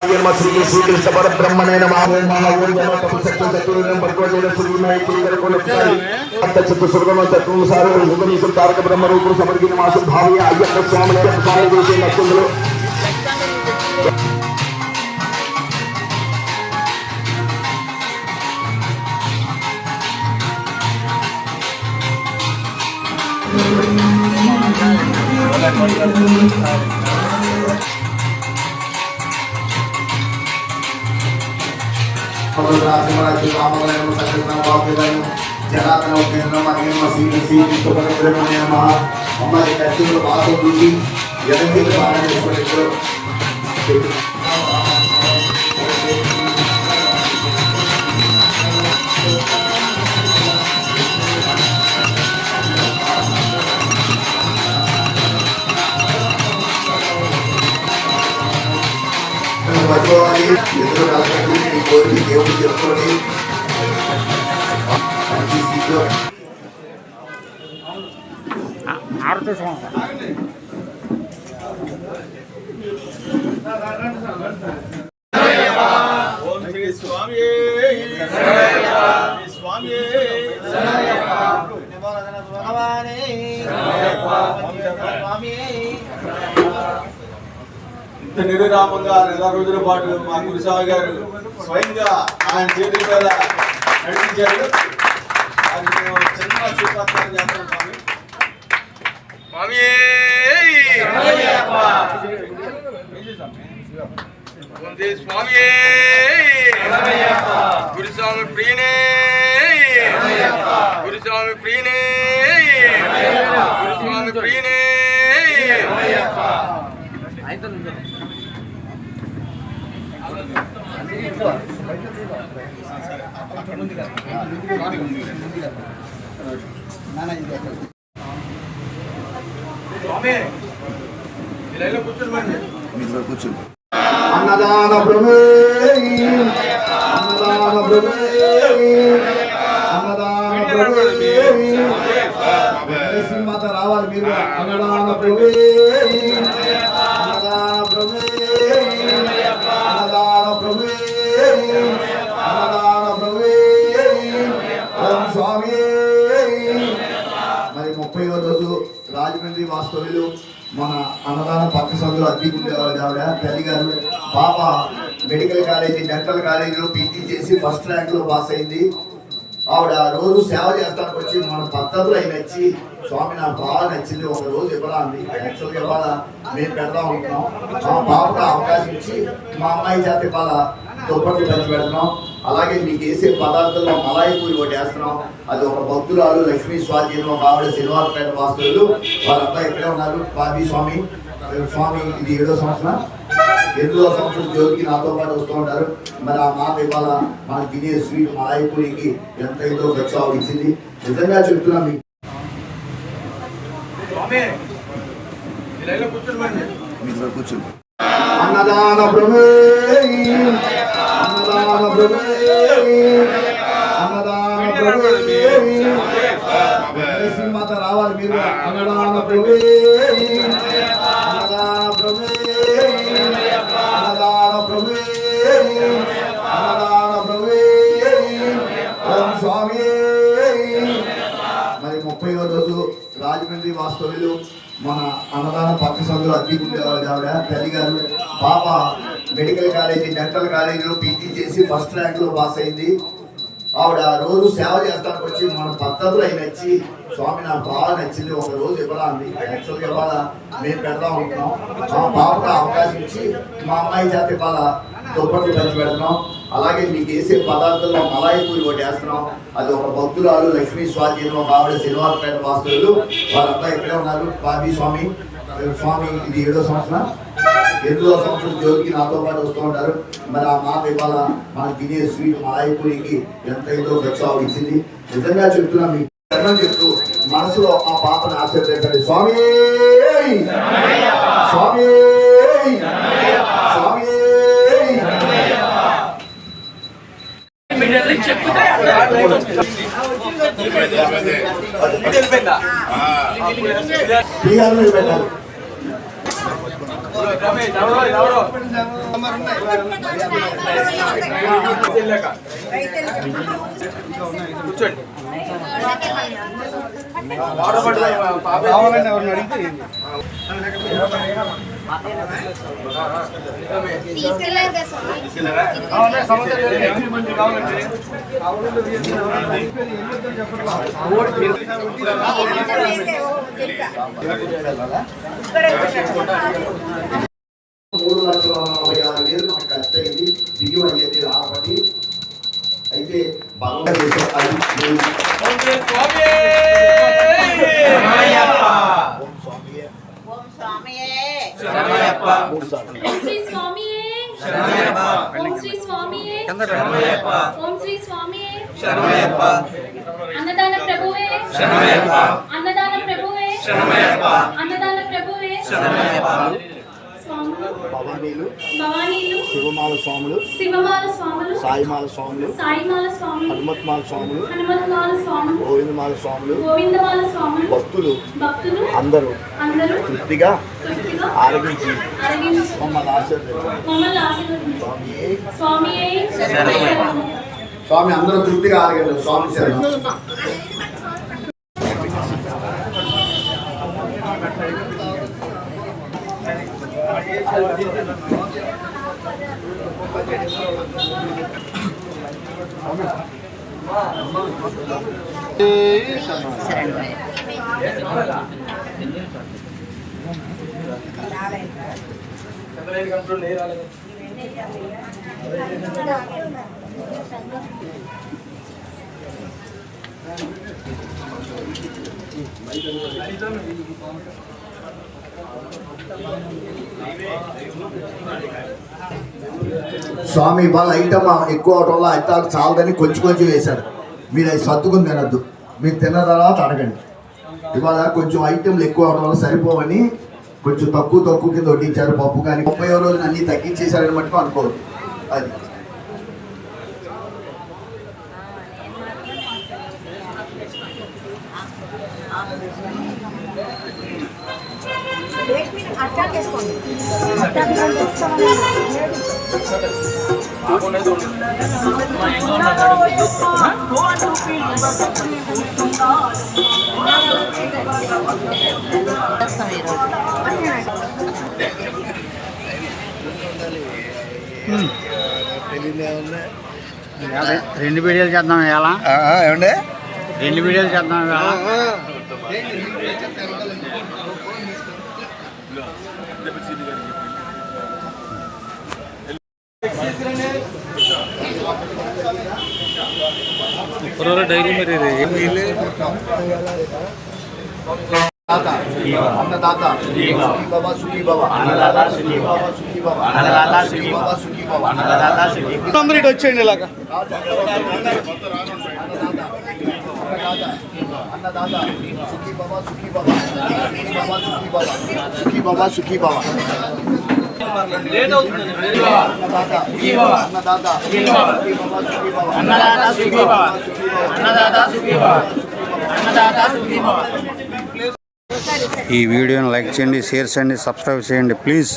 శ్రీకృష్ణ పరబ్రహ్మణే నమః. తారక బ్రహ్మ రూపుడు సమర్పిత మాసు భావి అయ్యప్ప స్వామి నక్షత్రంలో అమ్మాయి ఖర్చులు బాగా చూసి ఎదండి బాగా చేసుకుని పట్టుకోవాలి. ఎదురు కలగండి మీ కోరిక దేవుడు చెప్పుకోండి. ఇంత నిరునామంగా నెల రోజుల పాటు మా గురుస్వామి గారు స్వయంగా ఆయన చేతుల మీద నడిపించారు. దానికి మేము చిన్న సూత్రాలు చేస్తాం. స్వామి స్వామి గురుస్వామి ప్రియనే గురుస్వామి ప్రియనే గురుస్వామి ప్రియనే అన్నదాన ప్రభు అన్నదాన ప్రభు అన్నదాన ప్రభు సింహత రావాలి మీరు. అన్నదాన ప్రభు అన్నదాన ప్రభు అన్నదాన ప్రభు అన్నదాన ప్రభు ఓం స్వామి. మరి 30వ రోజు రాజమండ్రి వాస్తవ్యులు మన అన్నదాన పక్క సందులో అద్దెకుండేవాళ్ళు ఆవిడ తల్లి గారు. పాప మెడికల్ కాలేజీ డెంటల్ కాలేజీలో పీజీ చేసి ఫస్ట్ ర్యాంక్లో పాస్ అయింది. ఆవిడ రోజు సేవ చేస్తానికి వచ్చి మన పద్ధతులు అయి నచ్చి స్వామి నాకు బాగా నచ్చింది, ఒక రోజు ఇవ్వాలా అంది. యాక్చువల్గా ఇవ్వాలా మేము పెడదాం అనుకున్నాం. మా పాపకు అవకాశం ఇచ్చి మా అమ్మాయి చేత ఇవ్వాలా దుప్పట్లు పంచి పెడుతున్నాం. అలాగే మీకు వేసే పదార్థంలో మలాయి పూరి ఒకటి వేస్తున్నాం. అది ఒక భక్తురాలు లక్ష్మీ స్వాధీనం ఒక ఆవిడ శనివారపేట వాస్తువులు వాళ్ళంతా ఇక్కడే ఉన్నారు. బాబీ స్వామి స్వామి ఇది 7వ సంవత్సరం 8వ సంవత్సరం జ్యోతికి నాతో పాటు వస్తూ ఉంటారు. మరి ఆ మాట ఇవాళ మన తినే స్వీట్ మలాయి పూరికి ఎంతైందో గచ్చావు ఇచ్చింది. నిజంగా చెప్తున్నా మీకు కూర్చోండి. అన్నదాన ప్రభు అన్నదాన ప్రభు అన్నదాన ప్రభు సింహత రావాలి మీరు. అన్నదాన ప్రభు అన్నదాన ప్రభు అన్నదాన ప్రభు అన్నదాన ప్రభు ఓం స్వామి. మరి 30వ రోజు రాజమండ్రి వాస్తవ్యులు మన అన్నదాన పక్క సందులో అద్దెకుండేవాళ్ళు ఆవిడ తల్లి గారు. పాప మెడికల్ కాలేజీ డెంటల్ కాలేజీలో పీజీ చేసి ఫస్ట్ ర్యాంక్లో పాస్ అయింది. ఆవిడ రోజు సేవ చేస్తానికి వచ్చి మన పద్ధతులు అయి నచ్చి స్వామి నాకు బాగా నచ్చింది, ఒక రోజు ఇవ్వాలా అంది. యాక్చువల్గా ఇవ్వాలా మేము పెడదాం అనుకున్నాం. మా పాపకు అవకాశం ఇచ్చి మా అమ్మాయి చేత ఇవ్వాలా దుప్పట్లు పంచి పెడుతున్నాం. అలాగే మీకు వేసే పదార్థంలో మలాయి పూరి ఒకటి వేస్తున్నాం. అది ఒక భక్తురాలు లక్ష్మీ స్వాధీనం ఒక ఆవిడ శనివారపేట వాస్తువులు వాళ్ళంతా ఇక్కడే ఉన్నారు. బాబీ స్వామి స్వామి ఇది 7వ సంవత్సరం 8వ సంవత్సరం జ్యోతికి నాతో పాటు వస్తూ ఉంటారు. మరి ఆ మాట ఇవాళ మనం తినే స్వీట్ మలాయి పూరికి ఎంతైందో గచ్చావు ఇచ్చింది. నిజంగా చెప్తున్నా మీకు చెప్తూ మనసులో ఆ పాపను ఆశీర్వదించండి. స్వామి స్వామి స్వామి. పెట్టాలి కూర్చోండి. మూడు లక్షల 46,000 మనకు ఖర్చు అయింది. బియ్యం అయ్యేది రాబట్టి అయితే బాగా అన్నదాన ప్రభువే అన్నదాన ప్రభువే అన్నదాన ప్రభువే భవానీలు భవానీలు శివమాల స్వాములు శివమాల స్వాములు సాయిమాల స్వాములు సాయిమాల స్వాములు హనుమత్మాల స్వాములు హనుమత్మాల స్వాములు గోవిందమాల స్వాములు గోవిందమాల స్వాములు భక్తులు భక్తులు అందరూ అందరూ తృప్తిగా తృప్తిగా ఆరగించి అరగించి మమ్మల్ని ఆశీర్వదించండి. మమ్మల్ని ఆశీర్వదించు స్వామియే స్వామి అందరూ తృప్తిగా ఆరగించండి. స్వామి శరణం. స్వామి వాళ్ళ ఐటమ్ ఎక్కువ అవటం వల్ల అయితే చాలదని కొంచెం కొంచెం వేశారు. మీరు అది సర్దుకుని తినద్దు. మీరు తిన్న తర్వాత అడగండి. ఇవాళ కొంచెం ఐటెంలు ఎక్కువ అవడం వల్ల సరిపోవని కొంచెం తక్కువ కింద వడ్డించారు. పప్పు కానీ 30వ రోజున అన్ని తగ్గించేశారని మటుకు అనుకోవద్దు. అది రెండు వీడియోలు చేద్దాం ఎలా ఏమండి 2 వీడియోలు చేద్దాం ఎలా డైరీ మరి అన్నదాత సుఖీ బాబా సుఖీ బాబా అన్నదాత సుఖీ బాబా సుఖీ బాబా అన్నదాత సుఖీ బాబా సుఖీ బాబా అన్నదాత సుఖీ అందరూ ఇటు వచ్చేయండి ఇలాగా అన్నదాత సుఖీ బాబా సుఖీ బాబా సుఖీ బాబా సుఖీ బాబా లేట్ అవుతుంది. అన్నదాత సుఖీ బాబా అన్నదాత సుఖీ బాబా సుఖీ బాబా అన్నదాత సుఖీ బాబా అన్నదాత సుఖీ బాబా అన్నదాత సుఖీ బాబా. ఈ వీడియోని లైక్ చేయండి, షేర్ చేయండి, సబ్స్క్రైబ్ చేయండి ప్లీజ్.